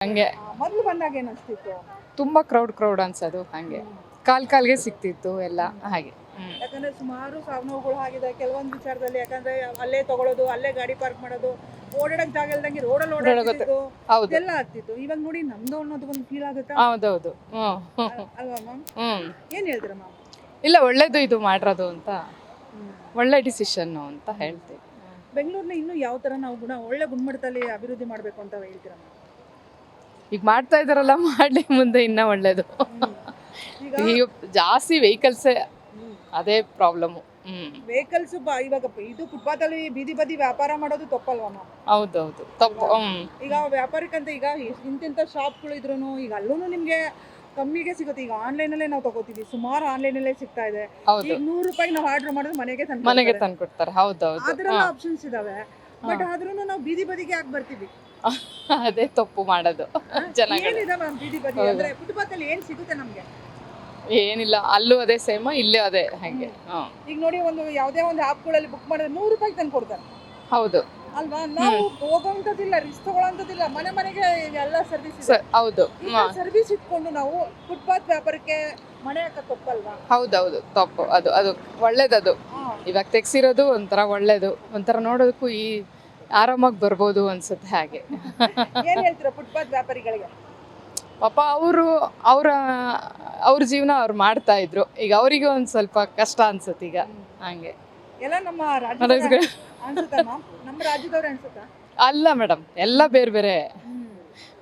ಹಂಗೆ ಮೊದಲು ಬಂದಾಗ ಏನು ಅನಿಸ್ತಿತ್ತು? ತುಂಬಾ ಕ್ರೌಡ್ ಅನ್ಸೋದು. ಹಂಗೆ ಕಾಲ್ಗೆ ಸಿಕ್ತಿತ್ತು ಎಲ್ಲ ಹಾಗೆ. ಯಾಕಂದ್ರೆ ಸುಮಾರು ಸಾವು ನೋವುಗಳು ಆಗಿದೆ ಕೆಲವೊಂದು ವಿಚಾರದಲ್ಲಿ. ಯಾಕಂದ್ರೆ ಅಲ್ಲೇ ತಗೊಳ್ಳೋದು, ಅಲ್ಲೇ ಗಾಡಿ ಪಾರ್ಕ್ ಮಾಡೋದು, ಓಡಾಡಕ್ ಜಾಗ ಇಲ್ದಂಗೆ ರೋಡಲ್ಲಿ ಓಡಾಡೋದು ಹೌದು ಎಲ್ಲ ಆಗ್ತಿತ್ತು. ಇವಾಗ ನೋಡಿ ನಮ್ದು ಅನ್ನೋದು ಒಂದು ಫೀಲ್ ಆಗುತ್ತಾ ಹೌದೌದು. ಅಲ್ವಾ ಮ್ಯಾಮ್? ಹ್ಮ್ ಏನ್ ಹೇಳ್ತೀರಾ ಮ್ಯಾಮ್? ಇಲ್ಲ ಒಳ್ಳೇದು ಇದು ಮಾಡಿರೋದು ಅಂತ, ಒಳ್ಳೆ ಡಿಸಿಷನ್ ಅಂತ ಹೇಳ್ತೀವಿ. ಬೆಂಗಳೂರಿನ ಇನ್ನೂ ಯಾವ ತರ ನಾವು ಒಳ್ಳೆ ಗುಣಮಟ್ಟದಲ್ಲಿ ಅಭಿವೃದ್ಧಿ ಮಾಡಬೇಕು ಅಂತ ಹೇಳ್ತೀರಾ ಮ್ಯಾಮ್? ಈಗ ಮಾಡ್ತಾ ಇದಾರಲ್ಲ, ಮಾಡ್ಲಿ ಮುಂದೆ ಇನ್ನ ಒಳ್ಳೇದು. ಈಗ ಜಾಸ್ತಿ ವೆಹಿಕಲ್ಸೇ ಅದೇ ಪ್ರಾಬ್ಲಮ್ಮು. ವೆಹಿಕಲ್ಸ್ ಇವಾಗ ಇದು ಫುಟ್ಪಾತ್ ಅಲ್ಲಿ ಬೀದಿ ಬದಿ ವ್ಯಾಪಾರ ಮಾಡೋದು ತಪ್ಪಲ್ವಾ ಮ್ಯಾಮ್? ಹೌದೌದು ತಪ್ಪು. ಈಗ ವ್ಯಾಪಾರಕ್ಕಂತ ಈಗ ಇಂತಿಂತ ಶಾಪ್ಗಳು ಇದ್ರೂ ಈಗ ಅಲ್ಲೂ ನಿಮ್ಗೆ ಕಮ್ಮಿಗೆ ಸಿಗುತ್ತೆ. ಈಗ ಆನ್ಲೈನ್ ಅಲ್ಲೇ ನಾವು ತಗೋತೀವಿ, ಸುಮಾರು ಆನ್ಲೈನ್ ಅಲ್ಲೇ ಸಿಗ್ತಾ ಇದೆ. ಈಗ 100 ರೂಪಾಯಿ ನಾವು ಆರ್ಡರ್ ಮಾಡಿದ್ರೆ ಮನೆಗೆ ತಂದ್ಕೊಡ್ತಾರೆ. ಹೌದೌದು ಅದರೆಲ್ಲ ಆಪ್ಷನ್ಸ್ ಇದಾವೆ. ಬಟ್ ಆದ್ರೂ ನಾವು ಬೀದಿ ಬದಿಗೆ ಯಾಕೆ ಬರ್ತೀವಿ? ಅದೇ ತಪ್ಪು ಮಾಡೋದು ಜನಗಳು. ಏನಿದೆ ಮ್ಯಾಮ್ ಬೀದಿ ಬದಿ ಅಂದ್ರೆ ಫುಟ್ಪಾತ್ ಅಲ್ಲಿ ಏನ್ ಸಿಗುತ್ತೆ ನಮ್ಗೆ? ಏನಿಲ್ಲ, ಅಲ್ಲೂ ಅದೇ ಸೇಮ್, ಇಲ್ಲೇ ಅದೇ ಹಾಗೆ. ಈಗ ನೋಡಿ ಒಂದು ಯಾವ್ದೇ ಒಂದು ಆಪ್ಗಳಲ್ಲಿ ಬುಕ್ ಮಾಡಿದ್ರೆ 100 ರೂಪಾಯಿ ತಂದು ಕೊಡ್ತಾರೆ ಹೌದು ಅಲ್ವಾ? ನಾವು ಹೋಗೋಂಥದ್ದಿಲ್ಲ, ರಿಸ್ಕ್ ತಗೊಳ್ಳೋಂಥದ್ದಿಲ್ಲ, ಮನೆಗೆ ಎಲ್ಲ ಸರ್ವಿಸ್ ಇದೆ. ಹೌದು ಸರ್ವಿಸ್ ಇಟ್ಕೊಂಡು ನಾವು ಫುಟ್ಪಾತ್ ವ್ಯಾಪಾರಕ್ಕೆ ಮನೆ ಹಾಕ ತಪ್ಪಲ್ವಾ? ಹೌದೌದು ತಪ್ಪು. ಅದು ಒಳ್ಳೇದದು. ಇವಾಗ ತೆಗ್ಸಿರೋದು ಒಂಥರ ಒಳ್ಳೇದು, ಒಂಥರ ನೋಡೋದಕ್ಕೂ ಈ ಆರಾಮಾಗಿ ಬರ್ಬೋದು ಅನ್ಸುತ್ತೆ ಹಾಗೆ. ಏನ್ ಹೇಳ್ತೀರಾ ಫುಟ್ಪಾತ್ ವ್ಯಾಪಾರಿಗಳಿಗೆ? ಪಾಪ ಅವ್ರ ಜೀವನ ಅವ್ರು ಮಾಡ್ತಾ ಇದ್ರು, ಈಗ ಅವರಿಗೆ ಒಂದ್ ಸ್ವಲ್ಪ ಕಷ್ಟ ಅನ್ಸುತ್ತೆ ಈಗ ಹಂಗೆ. ಎಲ್ಲ ನಮ್ಮ ರಾಜ್ಯದವ್ರು ಅನ್ಸುತ್ತಾ ಮ್ಯಾಮ್? ನಮ್ಮ ರಾಜ್ಯದವ್ರು ಅನ್ಸುತ್ತಾ? ಅಲ್ಲ ಮೇಡಮ್, ಎಲ್ಲ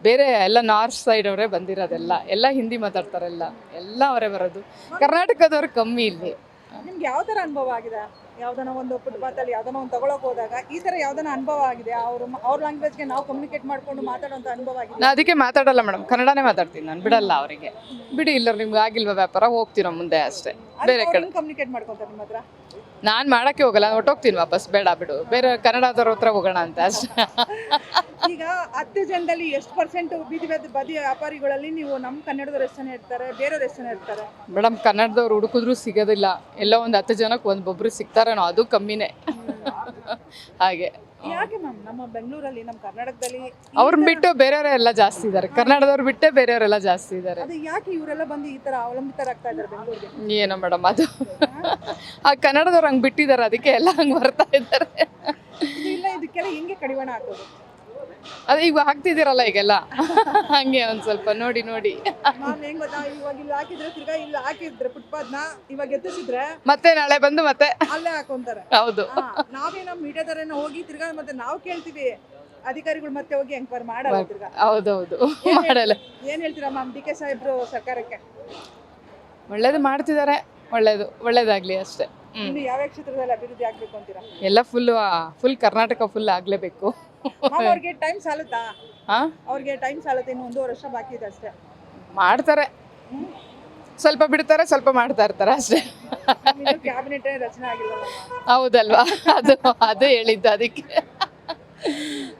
ಬೇರೆ ಎಲ್ಲ ನಾರ್ತ್ ಸೈಡ್ ಅವರೇ ಬಂದಿರೋದೆಲ್ಲ, ಎಲ್ಲ ಹಿಂದಿ ಮಾತಾಡ್ತಾರೆಲ್ಲ, ಎಲ್ಲ ಅವರೇ ಬರೋದು. ಕರ್ನಾಟಕದವ್ರು ಕಮ್ಮಿ ಇಲ್ಲಿ. ನಿಮ್ಗೆ ಯಾವ ತರ ಅನುಭವ ಆಗಿದೆ? ಯಾವ್ದನ ಒಂದು ಫುಟ್ಪಾತ್ ಅಲ್ಲಿ ಯಾವ್ದನ ಒಂದು ತಗೊಳಕ್ ಹೋದಾಗ ಈ ತರ ಯಾವ್ದನ ಅನುಭವ ಆಗಿದೆ? ಅವ್ರ ಲ್ಯಾಂಗ್ವೇಜ್ಗೆ ನಾವು ಕಮ್ಯುನಿಕೇಟ್ ಮಾಡ್ಕೊಂಡು ಮಾತಾಡೋಂತ ಅನುಭವ ಆಗಿದೆ? ನಾ ಅದಕ್ಕೆ ಮಾತಾಡಲ್ಲ ಮೇಡಮ್, ಕನ್ನಡನೇ ಮಾತಾಡ್ತೀನಿ ನಾನು, ಬಿಡಲ್ಲ ಅವರಿಗೆ. ಬಿಡಿ, ಇಲ್ಲ ನಿಮ್ಗೆ ಆಗಿಲ್ವಾ ವ್ಯಾಪಾರ, ಹೋಗ್ತೀರಾ ಮುಂದೆ ಅಷ್ಟೇ. ಬೇರೆ ಕಡೆ ಕಮ್ಯುನಿಕೇಟ್ ಮಾಡ್ಕೊಂತಾರೆ ನಿಮ್ಮ ಹತ್ರ? ನಾನ್ ಮಾಡಕ್ಕೆ ಹೋಗಲ್ಲ, ಹೊಟ್ಟೋಗ್ತೀನಿ ವಾಪಸ್, ಬೇಡ ಬಿಡು, ಬೇರೆ ಕನ್ನಡದವ್ರ ಹತ್ರ ಹೋಗೋಣ ಅಂತ ಅಷ್ಟೇ. ಈಗ 10 ಜನದಲ್ಲಿ ಎಷ್ಟು ಪರ್ಸೆಂಟ್ ಬೀದಿ ಬದಿ ವ್ಯಾಪಾರಿಗಳಲ್ಲಿ ನೀವು ನಮ್ಮ ಕನ್ನಡದವ್ರು ಎಷ್ಟು ಜನ ಇರ್ತಾರೆ, ಬೇರೆಯವ್ರು ಎಷ್ಟು ಜನ ಇರ್ತಾರೆ? ಮೇಡಮ್ ಕನ್ನಡದವ್ರು ಹುಡುಕಿದ್ರು ಸಿಗೋದಿಲ್ಲ, ಎಲ್ಲ ಒಂದು 10 ಜನಕ್ಕೆ ಒಬ್ಬೊಬ್ರು ಸಿಗ್ತಾರೇನೋ, ಅದು ಕಮ್ಮಿನೇ. ಹಾಗೆ ಯಾಕೆ ಮ್ಯಾಮ್ ನಮ್ಮ ಬೆಂಗಳೂರಲ್ಲಿ ನಮ್ಮ ಕರ್ನಾಟಕದಲ್ಲಿ ಅವ್ರನ್ನ ಬಿಟ್ಟು ಬೇರೆಯವರೇ ಎಲ್ಲ ಜಾಸ್ತಿ ಇದ್ದಾರೆ, ಕನ್ನಡದವ್ರು ಬಿಟ್ಟೆ ಬೇರೆಯವರೆಲ್ಲ ಜಾಸ್ತಿ ಇದ್ದಾರೆ. ಅದು ಯಾಕೆ ಇವರೆಲ್ಲ ಬಂದು ಈ ತರ ಅವಲಂಬಿತರಾಗ್ತಾ ಇದ್ದಾರೆ ಬೆಂಗಳೂರಿಗೆ? ಏನೋ ಮೇಡಮ್ ಅದು ಆ ಕನ್ನಡದವ್ರು ಹಂಗೆ ಬಿಟ್ಟಿದ್ದಾರೆ, ಅದಕ್ಕೆ ಎಲ್ಲ ಹಂಗೆ ಬರ್ತಾ ಇದ್ದಾರೆ. ಇಲ್ಲ ಇದಕ್ಕೆಲ್ಲ ಹೆಂಗೆ ಕಡಿವಾಣ ಹಾಕೋದು? ಅದು ಈಗ ಹಾಕ್ತಿದ್ದೀರಲ್ಲ ಈಗೆಲ್ಲ, ಹಂಗೆ ಒಂದ್ ಸ್ವಲ್ಪ ನೋಡಿ ನಾನು ಹೆಂಗ್ ಗೊತ್ತಾ, ಇವಾಗ ಇಲ್ಲಿ ಹಾಕಿದ್ರೆ ತಿರ್ಗಾ ಇಲ್ಲಿ ಹಾಕಿದ್ರೆ ಫುಟ್ಪಾತ್ ನ ಇವಾಗ ಎತ್ತಿಸಿದ್ರೆ ಮತ್ತೆ ನಾಳೆ ಬಂದು ಮತ್ತೆ ಅಲ್ಲೇ ಹಾಕೊಂತಾರೆ. ಹೌದು. ನಾವೇ ನಮ್ಮ ಮೀಡಿಯಾದವರನ್ನ ಹೋಗಿ ತಿರ್ಗಾ ಮತ್ತೆ ನಾವು ಕೇಳ್ತೀವಿ, ಅಧಿಕಾರಿಗಳು ಮತ್ತೆ ಹೋಗಿ ಎಂಕ್ವೈರ್ ಮಾಡಲ್ಲ ತಿರ್ಗಾ. ಹೌದೌದು ಮಾಡಲ್ಲ. ಏನ್ ಹೇಳ್ತೀರಾ ಮ್ಯಾಮ್ ಡಿ ಕೆ ಸಾಹೇಬ್ರು ಸರ್ಕಾರಕ್ಕೆ? ಒಳ್ಳೇದು ಮಾಡ್ತಿದ್ದಾರೆ, ಒಳ್ಳೇದಾಗ್ಲಿ ಅಷ್ಟೇ. ಇನ್ನು ಯಾವ ಕ್ಷೇತ್ರದಲ್ಲಿ ಅಭಿವೃದ್ಧಿ ಆಗ್ಬೇಕು ಅಂತೀರಾ? ಎಲ್ಲ ಫುಲ್ ಕರ್ನಾಟಕ ಫುಲ್ ಆಗ್ಲೇಬೇಕು. ಅವ್ರಿಗೆ ಟೈಮ್ ಸಾಲುತ್ತಾ? ಅವ್ರಿಗೆ ಟೈಮ್ ಸಾಲುತ್ತೆ, ಇನ್ನು 1.5 ವರ್ಷ ಬಾಕಿ ಇದೆ ಅಷ್ಟೇ. ಮಾಡ್ತಾರೆ, ಸ್ವಲ್ಪ ಬಿಡ್ತಾರೆ, ಸ್ವಲ್ಪ ಮಾಡ್ತಾ ಇರ್ತಾರೆ ಅಷ್ಟೇ. ಕ್ಯಾಬಿನೆಟ್ ರಚನೆ ಆಗಿಲ್ಲ. ಹೌದಲ್ವಾ, ಅದು ಹೇಳಿದ್ದು ಅದಕ್ಕೆ.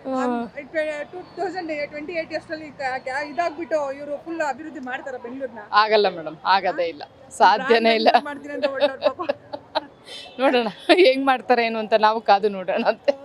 2028 ಅಷ್ಟರಲ್ಲಿ ಇದಾಗ್ಬಿಟ್ಟು ಇವರು ಫುಲ್ ಅಭಿವೃದ್ಧಿ ಮಾಡ್ತಾರ ಬೆಂಗಳೂರನ್ನ? ಆಗಲ್ಲ ಮೇಡಮ್, ಆಗದೇ ಇಲ್ಲ, ಸಾಧ್ಯನೇ ಇಲ್ಲ. ಮಾಡ್ತೀನಿ ಅಂತ ನೋಡೋಣ ಹೆಂಗ್ ಮಾಡ್ತಾರೆ ಏನು ಅಂತ, ನಾವು ಕಾದು ನೋಡೋಣ ಅಂತೆ.